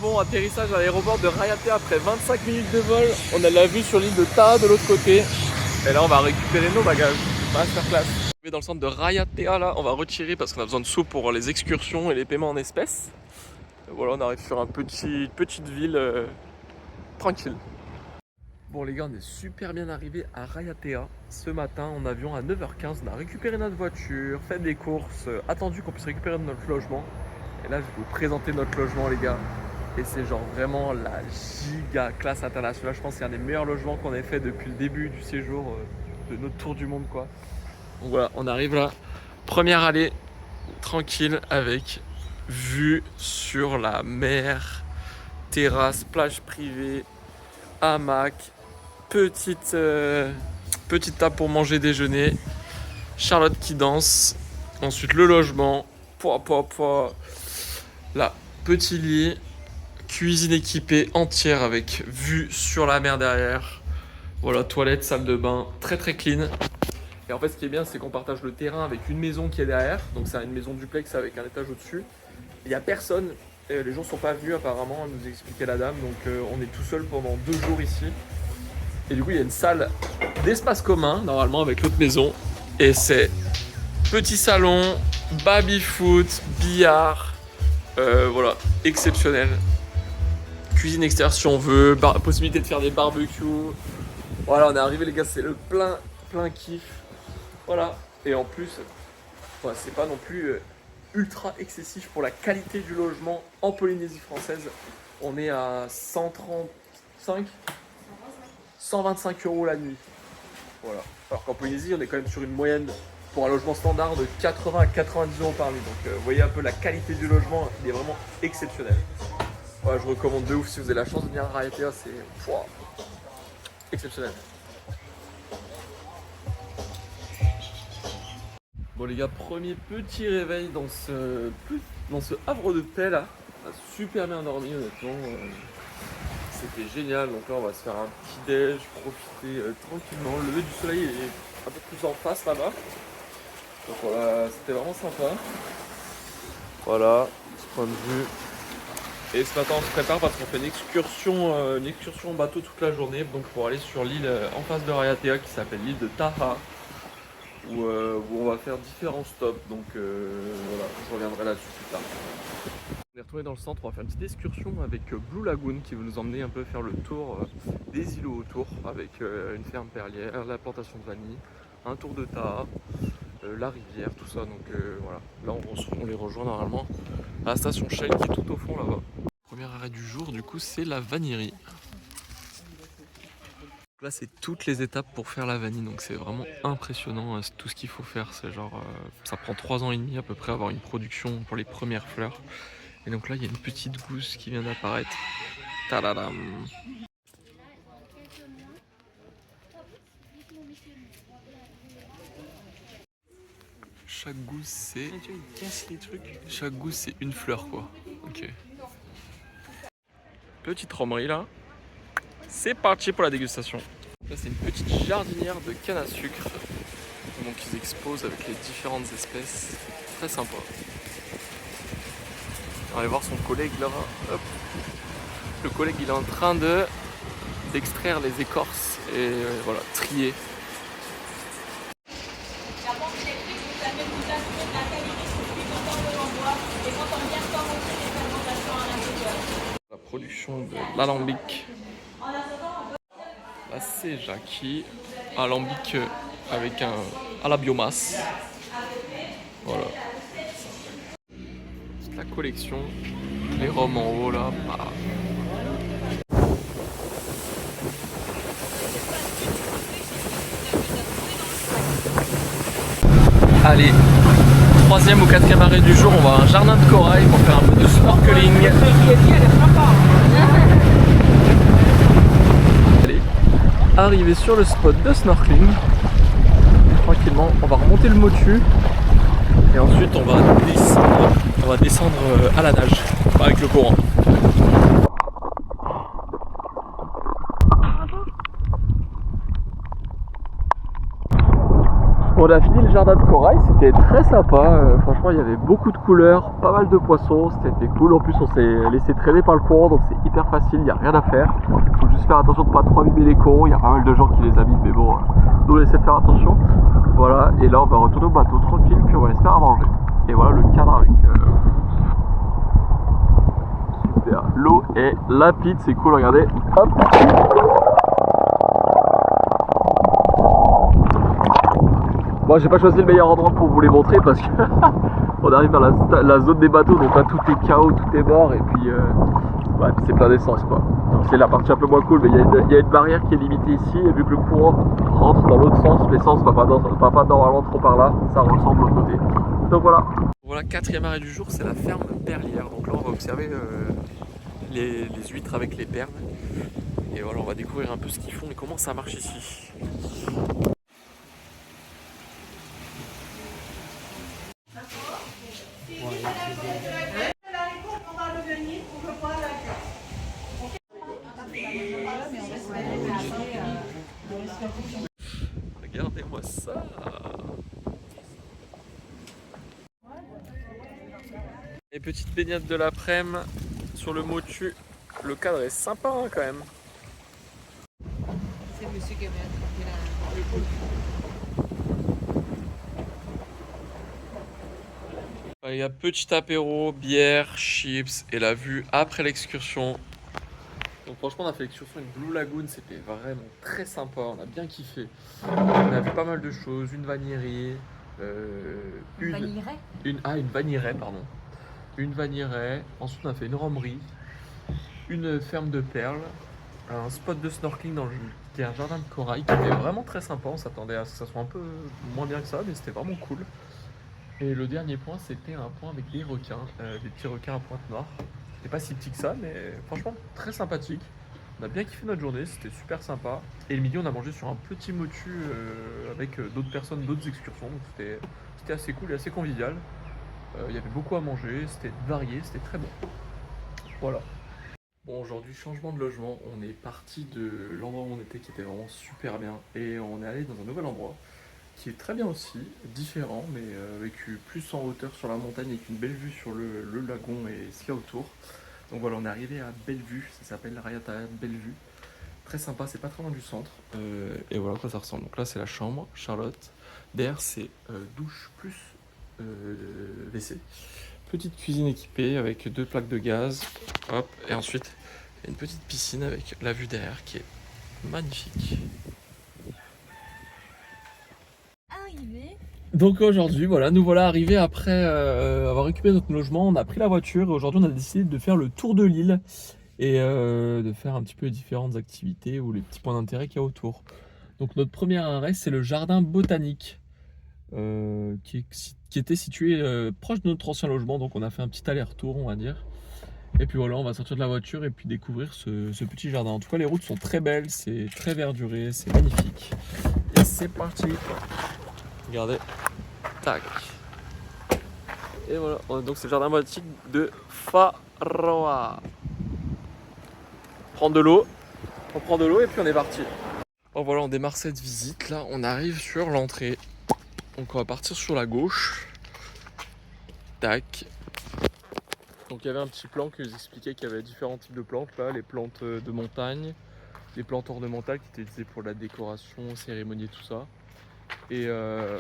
Bon, atterrissage à l'aéroport de Raiatea après 25 minutes de vol. On a la vue sur l'île de Taha de l'autre côté. Et là, on va récupérer nos bagages. Masterclass. Dans le centre de Raiatea, là, on va retirer parce qu'on a besoin de sous pour les excursions et les paiements en espèces. Et voilà, on arrive sur une petite ville tranquille. Bon les gars, on est super bien arrivé à Raiatea ce matin en avion à 9h15. On a récupéré notre voiture, fait des courses, attendu qu'on puisse récupérer notre logement. Et là, je vais vous présenter notre logement les gars. Et c'est genre vraiment la giga classe internationale. Je pense que c'est un des meilleurs logements qu'on ait fait depuis le début du séjour de notre tour du monde quoi. Donc voilà, on arrive là. Première allée, tranquille avec vue sur la mer, terrasse, plage privée, hamac, petite table pour manger déjeuner, Charlotte qui danse, ensuite le logement, là, petit lit, cuisine équipée entière avec vue sur la mer derrière, voilà, toilette, salle de bain, très très clean. Et en fait ce qui est bien c'est qu'on partage le terrain avec une maison qui est derrière, donc c'est une maison duplex avec un étage au-dessus. Il n'y a personne, les gens sont pas venus apparemment, nous expliquait la dame, donc on est tout seul pendant 2 jours ici. Et du coup il y a une salle d'espace commun normalement avec l'autre maison. Et c'est petit salon, baby-foot, billard, voilà, exceptionnel. Cuisine extérieure si on veut, possibilité de faire des barbecues. Voilà, on est arrivé les gars, c'est le plein kiff. Voilà, et en plus, ouais, c'est pas non plus ultra excessif pour la qualité du logement en Polynésie française. On est à 125 € la nuit. Voilà. Alors qu'en Polynésie, on est quand même sur une moyenne pour un logement standard de 80 à 90 € par nuit. Donc vous voyez un peu la qualité du logement, il est vraiment exceptionnel. Ouais, je recommande de ouf si vous avez la chance de venir à Raiatea, c'est exceptionnel. Bon les gars, premier petit réveil dans ce havre de paix là. On a super bien dormi honnêtement. C'était génial, donc là on va se faire un petit déj, profiter tranquillement. Le lever du soleil est un peu plus en face là-bas. Donc voilà, c'était vraiment sympa. Voilà, ce point de vue. Et ce matin on se prépare parce qu'on fait une excursion bateau toute la journée. Donc pour aller sur l'île en face de Raiatea qui s'appelle l'île de Taha. Où on va faire différents stops. Donc voilà, je reviendrai là-dessus plus tard. On est retourné dans le centre, on va faire une petite excursion avec Blue Lagoon qui veut nous emmener un peu faire le tour des îlots autour avec une ferme perlière, la plantation de vanille, un tour de Taha, la rivière, tout ça. Donc voilà, là on les rejoint normalement à la station Shell qui est tout au fond là-bas. Premier arrêt du jour du coup c'est la vanillerie. Là c'est toutes les étapes pour faire la vanille, donc c'est vraiment impressionnant tout ce qu'il faut faire. C'est genre ça prend 3 ans et demi à peu près avoir une production pour les premières fleurs. Et donc là il y a une petite gousse qui vient d'apparaître. Tadadam. Chaque gousse c'est. Il casse les trucs. Chaque gousse c'est une fleur quoi. Ok. Petite romerie là. C'est parti pour la dégustation. Là c'est une petite jardinière de canne à sucre. Donc ils exposent avec les différentes espèces. Très sympa. On va aller voir son collègue là. Hop. Le collègue il est en train d'extraire les écorces et voilà, trier. La production de l'alambic. Là c'est Jackie. Alambic avec à la biomasse. Voilà. La collection, les rhums en haut là. Bah. Allez, 3e ou 4e arrêt du jour, on va à un jardin de corail pour faire un peu de snorkeling. Allez, arrivé sur le spot de snorkeling. Tranquillement, on va remonter le motu et ensuite on va descendre à la nage avec le courant. On a fini le jardin de corail, c'était très sympa, franchement il y avait beaucoup de couleurs, pas mal de poissons, c'était cool. En plus on s'est laissé traîner par le courant, donc c'est hyper facile, il n'y a rien à faire. Faut juste faire attention de ne pas trop abîmer les coraux, il y a pas mal de gens qui les abîment, mais bon, nous on essaie de faire attention. Voilà, et là on va retourner au bateau tranquille, puis on va aller se faire à manger. Et voilà le cadre avec... Super, l'eau est limpide, c'est cool, regardez, hop. Moi j'ai pas choisi le meilleur endroit pour vous les montrer parce que on arrive dans la zone des bateaux, donc là tout est chaos, tout est mort et puis c'est plein d'essence quoi. Donc c'est la partie un peu moins cool, mais il y a une barrière qui est limitée ici et vu que le courant rentre dans l'autre sens, l'essence va pas normalement trop par là, ça ressemble de l'autre côté. Donc voilà. Voilà, quatrième arrêt du jour, c'est la ferme perlière. Donc là on va observer les huîtres avec les perles. Et voilà, on va découvrir un peu ce qu'ils font et comment ça marche ici. Regardez-moi ça. Les petites baignades de l'après-midi sur le motu. Le cadre est sympa hein, quand même. C'est monsieur qui m'a attrapé la... Il y a petit apéro, bière, chips et la vue après l'excursion. Donc franchement on a fait l'excursion avec Blue Lagoon, c'était vraiment très sympa, on a bien kiffé. On a vu pas mal de choses, une vanillerie, une vanillerie, pardon. Une vanillerie, ensuite on a fait une rhumberie, une ferme de perles, un spot de snorkeling qui est un jardin de corail qui était vraiment très sympa, on s'attendait à ce que ça soit un peu moins bien que ça, mais c'était vraiment cool. Et le dernier point c'était un point avec des requins, des petits requins à pointe noire. C'était pas si petit que ça, mais franchement très sympathique. On a bien kiffé notre journée, c'était super sympa. Et le midi on a mangé sur un petit motu avec d'autres personnes, d'autres excursions, donc c'était assez cool et assez convivial. Il y avait beaucoup à manger, c'était varié, c'était très bon. Voilà. Bon, aujourd'hui, changement de logement. On est parti de l'endroit où on était, qui était vraiment super bien. Et on est allé dans un nouvel endroit, qui est très bien aussi, différent, mais avec plus en hauteur sur la montagne, avec une belle vue sur le lagon et ce qu'il y a autour. Donc voilà, on est arrivé à Bellevue, ça s'appelle Raiatea Bellevue. Très sympa, c'est pas très loin du centre. Et voilà à quoi ça ressemble. Donc là, c'est la chambre, Charlotte. Derrière, c'est douche plus WC. Petite cuisine équipée avec 2 plaques de gaz. Hop, et ensuite une petite piscine avec la vue derrière qui est magnifique. Donc aujourd'hui, voilà, nous voilà arrivés après avoir récupéré notre logement. On a pris la voiture et aujourd'hui on a décidé de faire le tour de l'île et de faire un petit peu les différentes activités ou les petits points d'intérêt qu'il y a autour. Donc notre premier arrêt, c'est le jardin botanique. Qui était situé proche de notre ancien logement, donc on a fait un petit aller-retour on va dire, et puis voilà on va sortir de la voiture et puis découvrir ce petit jardin. En tout cas les routes sont très belles, c'est très verduré, c'est magnifique et c'est parti. Regardez, tac, et voilà, donc c'est le jardin botanique de Faroa. On prend de l'eau et puis on est parti. Bon voilà, on démarre cette visite, là on arrive sur l'entrée. Donc on va partir sur la gauche. Tac. Donc il y avait un petit plan qui nous expliquait qu'il y avait différents types de plantes là, les plantes de montagne, les plantes ornementales qui étaient utilisées pour la décoration, cérémonie et tout ça. Et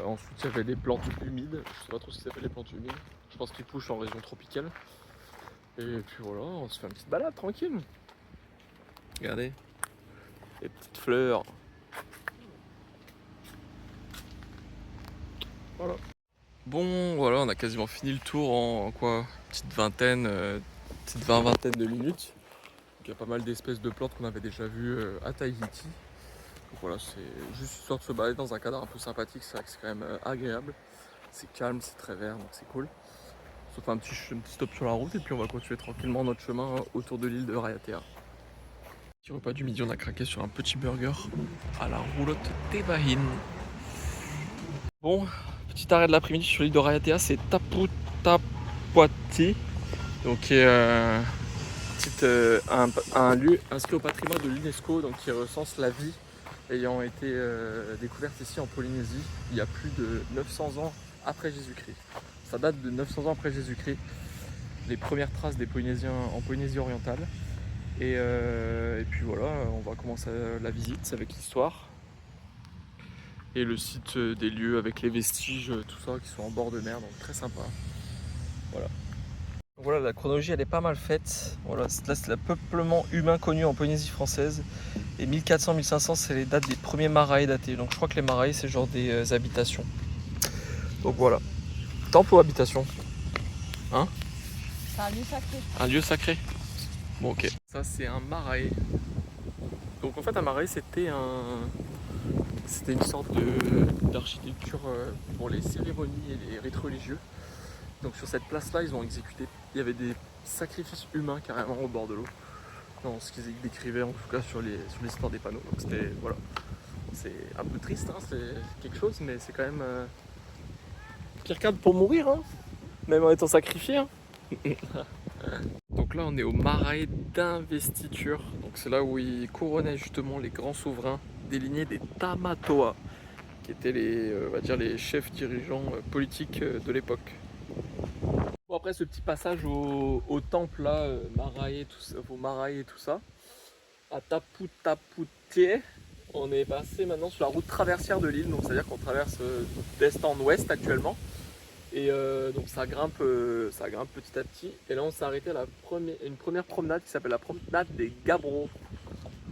ensuite il y avait des plantes humides, je sais pas trop ce que ça s'appelle les plantes humides, je pense qu'ils poussent en région tropicale. Et puis voilà, on se fait une petite balade tranquille. Regardez, les petites fleurs. Voilà. Bon, voilà, on a quasiment fini le tour en quoi, petite vingtaine de minutes. Donc, il y a pas mal d'espèces de plantes qu'on avait déjà vues à Tahiti. Donc voilà, c'est juste histoire de se balader dans un cadre un peu sympathique, c'est vrai que c'est quand même agréable. C'est calme, c'est très vert, donc c'est cool. On se fait un petit stop sur la route et puis on va continuer tranquillement notre chemin autour de l'île de Raiatea. Petit repas du midi, on a craqué sur un petit burger à la roulotte Tebahin. Bon, petit arrêt de l'après-midi sur l'île de Raiatea, c'est Taputapuati, donc qui est un lieu inscrit au patrimoine de l'UNESCO, donc qui recense la vie ayant été découverte ici en Polynésie il y a plus de 900 ans après Jésus-Christ. Ça date de 900 ans après Jésus-Christ, les premières traces des Polynésiens en Polynésie orientale. Et puis voilà, on va commencer la visite avec l'histoire. Et le site des lieux avec les vestiges, tout ça, qui sont en bord de mer, donc très sympa. Voilà. Donc voilà, la chronologie elle est pas mal faite. Voilà, là c'est le peuplement humain connu en Polynésie française. Et 1400-1500 c'est les dates des premiers marae datés. Donc je crois que les marae c'est genre des habitations. Donc voilà. Temple ou habitation? Hein? C'est un lieu sacré. Un lieu sacré? Bon ok. Ça c'est un marae. Donc en fait un marae c'était une sorte d'architecture pour les cérémonies et les rites religieux. Donc sur cette place-là, ils ont exécuté, il y avait des sacrifices humains carrément au bord de l'eau. Dans ce qu'ils décrivaient en tout cas sur l'histoire des panneaux. Donc c'était, voilà, c'est un peu triste, hein, c'est quelque chose, mais c'est quand même pire cadre pour mourir, hein, même en étant sacrifié. Hein. Donc là on est au marae d'investiture, donc c'est là où ils couronnaient justement les grands souverains délignés des Tamatoa, qui étaient on va dire les chefs dirigeants politiques de l'époque. Bon, après ce petit passage au temple là, marae, au marae et tout ça, à Taputaputie, on est passé maintenant sur la route traversière de l'île, donc c'est à dire qu'on traverse d'est en ouest actuellement. Et donc ça grimpe petit à petit. Et là on s'est arrêté à une première promenade qui s'appelle la promenade des Gabbros.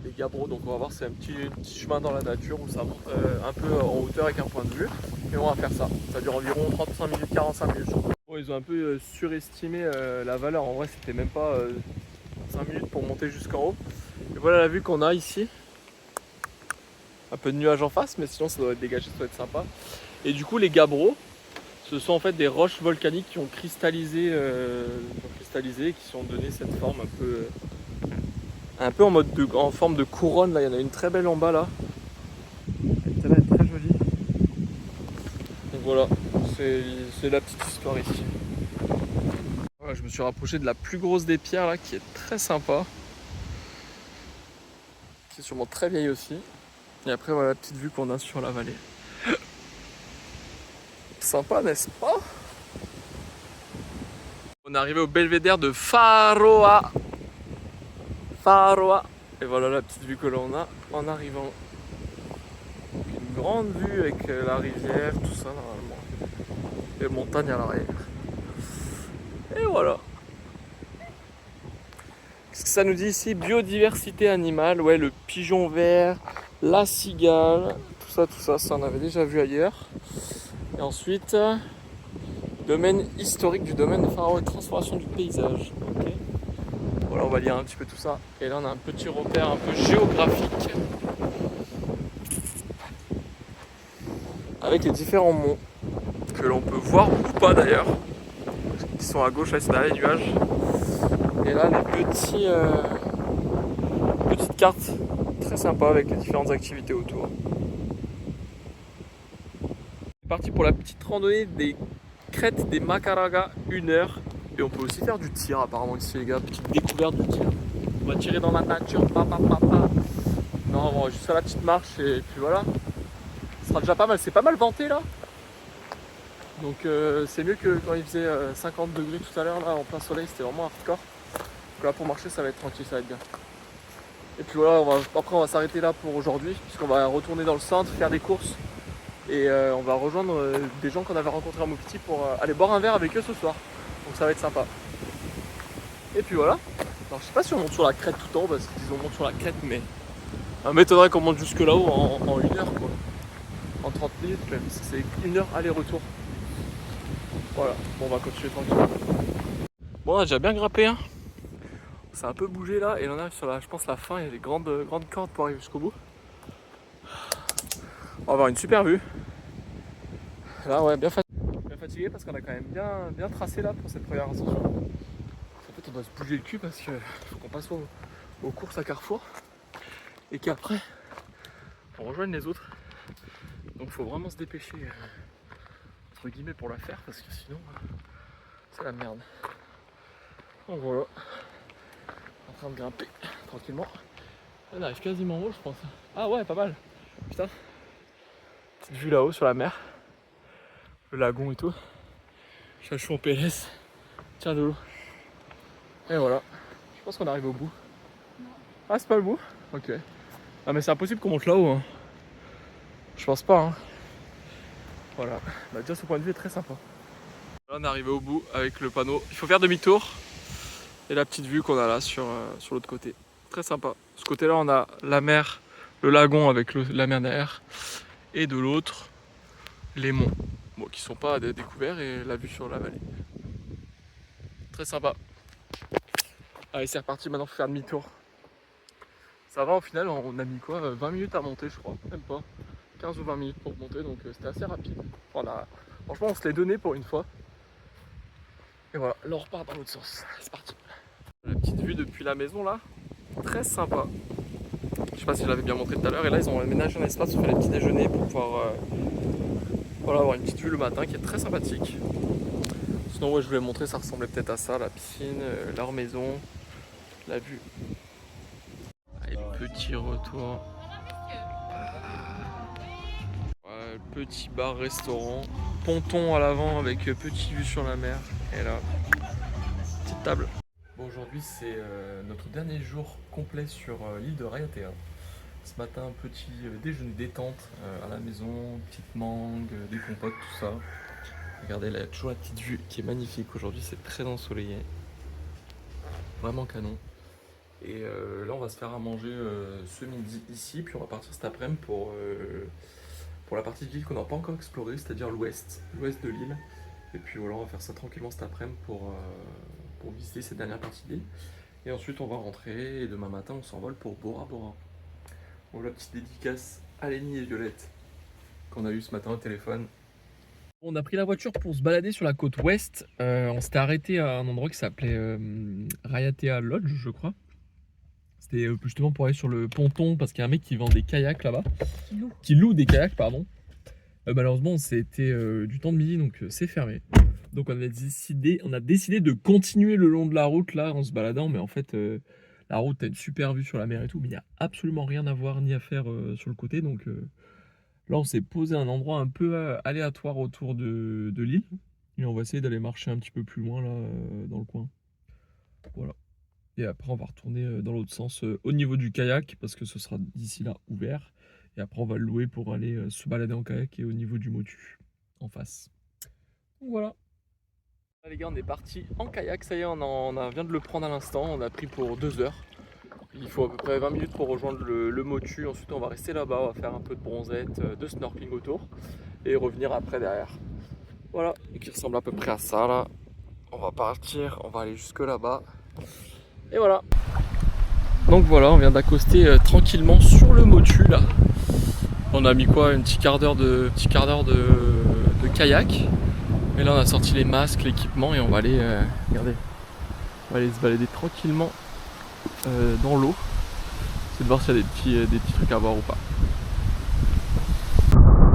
Des Gabbros, donc on va voir, c'est un petit chemin dans la nature où ça monte un peu en hauteur avec un point de vue. Et on va faire ça. Ça dure environ 35 minutes, 45 minutes. Bon, ils ont un peu surestimé la valeur. En vrai c'était même pas 5 minutes pour monter jusqu'en haut. Et voilà la vue qu'on a ici. Un peu de nuages en face, mais sinon ça doit être dégagé, ça doit être sympa. Et du coup les Gabbros, ce sont en fait des roches volcaniques qui ont cristallisé, qui sont donné cette forme un peu en forme de couronne. Là, il y en a une très belle en bas là. Celle-là est très jolie. Donc voilà, c'est la petite histoire ici. Voilà, je me suis rapproché de la plus grosse des pierres là, qui est très sympa, qui est sûrement très vieille aussi. Et après voilà la petite vue qu'on a sur la vallée. Sympa, n'est-ce pas? On est arrivé au belvédère de Wharoa. Wharoa. Et voilà la petite vue que l'on a en arrivant. Donc une grande vue avec la rivière, tout ça normalement. Et les montagnes à l'arrière. Et voilà. Qu'est-ce que ça nous dit ici? Biodiversité animale, ouais, le pigeon vert, la cigale, tout ça on avait déjà vu ailleurs. Et ensuite, domaine historique du domaine de Wharoa et transformation du paysage. Okay. Voilà, on va lire un petit peu tout ça. Et là, on a un petit repère un peu géographique avec les différents monts que l'on peut voir ou pas d'ailleurs, qui sont à gauche, là, c'est derrière les nuages. Et là, les petites cartes très sympas avec les différentes activités autour. C'est parti pour la petite randonnée des crêtes des Macaraga, 1 heure. Et on peut aussi faire du tir apparemment ici les gars, petite découverte du tir. On va tirer dans la nature, Non, on va juste faire la petite marche et puis voilà. Ce sera déjà pas mal, c'est pas mal venté là. Donc c'est mieux que quand il faisait 50 degrés tout à l'heure là en plein soleil, c'était vraiment hardcore. Donc là pour marcher ça va être tranquille, ça va être bien. Et puis voilà, après on va s'arrêter là pour aujourd'hui, puisqu'on va retourner dans le centre, faire des courses. Et on va rejoindre des gens qu'on avait rencontrés à Mopti pour aller boire un verre avec eux ce soir. Donc ça va être sympa. Et puis voilà. Alors je sais pas si on monte sur la crête tout en haut, parce qu'ils disent on monte sur la crête, mais ça m'étonnerait qu'on monte jusque là-haut en 1 heure quoi. En 30 minutes même, parce que c'est 1 heure aller-retour. Voilà, bon on va continuer tranquille. Bon on a déjà bien grimpé hein. Ça a un peu bougé là, et on arrive sur je pense la fin, il y a des grandes cordes pour arriver jusqu'au bout. On va avoir une super vue. Là ouais, bien fatigué parce qu'on a quand même bien tracé là pour cette première ascension. En fait on doit se bouger le cul parce qu'il faut qu'on passe aux courses à Carrefour. Et qu'après on rejoigne les autres. Donc il faut vraiment se dépêcher entre guillemets pour la faire parce que sinon c'est la merde. Donc voilà. En train de grimper tranquillement. On arrive quasiment en haut je pense. Ah ouais pas mal. Putain. Petite vue là-haut sur la mer. Le lagon et tout. Chachou en PLS. Tiens de l'eau. Et voilà. Je pense qu'on arrive au bout. Ah, c'est pas le bout? Ok. Ah, mais c'est impossible qu'on monte là-haut. Hein. Je pense pas. Hein. Voilà. Bah, déjà, ce point de vue est très sympa. Là, on est arrivé au bout avec le panneau. Il faut faire demi-tour. Et la petite vue qu'on a là sur l'autre côté. Très sympa. Ce côté-là, on a la mer, le lagon avec la mer derrière. Et de l'autre, les monts. Bon, qui sont pas découverts et la vue sur la vallée. Très sympa. Allez, c'est reparti. Maintenant, il faut faire demi-tour. Ça va, au final, on a mis quoi 20 minutes à monter, je crois. Même pas. 15 ou 20 minutes pour monter, donc c'était assez rapide. Voilà. Franchement, on se l'est donné pour une fois. Et voilà, là on repart dans l'autre sens. C'est parti. La petite vue depuis la maison là, très sympa. Je sais pas si je l'avais bien montré tout à l'heure. Et là, ils ont aménagé un espace pour faire les petits déjeuners pour pouvoir voilà, avoir une petite vue le matin qui est très sympathique. Sinon, ouais, je voulais montrer, ça ressemblait peut-être à ça, la piscine, leur maison, la vue. Allez, petit retour. Ouais, petit bar-restaurant, ponton à l'avant avec petite vue sur la mer. Et là, petite table. Bon, aujourd'hui, c'est notre dernier jour complet sur l'île de Raiatea. Ce matin, petit déjeuner détente à la maison, petite mangue, des compotes, tout ça. Regardez, là, toujours la petite vue qui est magnifique. Aujourd'hui, c'est très ensoleillé. Vraiment canon. Et là, on va se faire à manger ce midi ici, puis on va partir cet après-midi pour la partie de l'île qu'on n'a pas encore explorée, c'est-à-dire l'ouest de l'île. Et puis voilà, on va faire ça tranquillement cet après-midi pour visiter cette dernière partie de l'île. Et ensuite, on va rentrer et demain matin, on s'envole pour Bora Bora. Voilà, petite dédicace à Lénie et Violette qu'on a eu ce matin au téléphone. On a pris la voiture pour se balader sur la côte ouest. On s'était arrêté à un endroit qui s'appelait Raiatea Lodge, je crois. C'était justement pour aller sur le ponton parce qu'il y a un mec qui vend des kayaks là-bas. Qui loue des kayaks, pardon. Malheureusement, c'était du temps de midi, donc c'est fermé. Donc on a décidé de continuer le long de la route là en se baladant, mais en fait la route a une super vue sur la mer et tout, mais il n'y a absolument rien à voir ni à faire sur le côté. Donc là on s'est posé à un endroit un peu aléatoire autour de l'île et on va essayer d'aller marcher un petit peu plus loin là dans le coin. Voilà. Et après on va retourner dans l'autre sens au niveau du kayak parce que ce sera d'ici là ouvert. Et après on va le louer pour aller se balader en kayak et au niveau du Motu en face. Donc voilà. Là, les gars, on est parti en kayak, ça y est, on vient de le prendre à l'instant, on a pris pour 2 heures. Il faut à peu près 20 minutes pour rejoindre le Motu, ensuite on va rester là-bas, on va faire un peu de bronzette, de snorkeling autour et revenir après derrière. Voilà, et qui ressemble à peu près à ça là. On va partir, on va aller jusque là-bas. Et voilà. Donc voilà, on vient d'accoster tranquillement sur le Motu là. On a mis quoi, un petit quart d'heure de kayak. Et là on a sorti les masques, l'équipement et on va aller, regardez, on va aller se balader tranquillement dans l'eau. C'est de voir s'il y a des petits trucs à voir ou pas.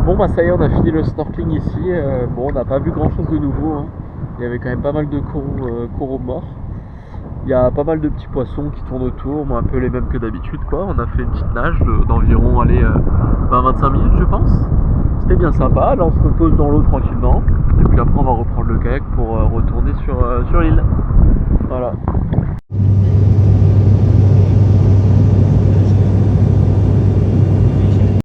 Bon bah ça y est, on a fini le snorkeling ici. Bon, on n'a pas vu grand chose de nouveau. Hein. Il y avait quand même pas mal de coraux morts. Il y a pas mal de petits poissons qui tournent autour, bon, un peu les mêmes que d'habitude quoi. On a fait une petite nage d'environ 20-25 minutes je pense. C'était bien sympa, là on se repose dans l'eau tranquillement. Et puis après on va reprendre le kayak pour retourner sur l'île. Voilà.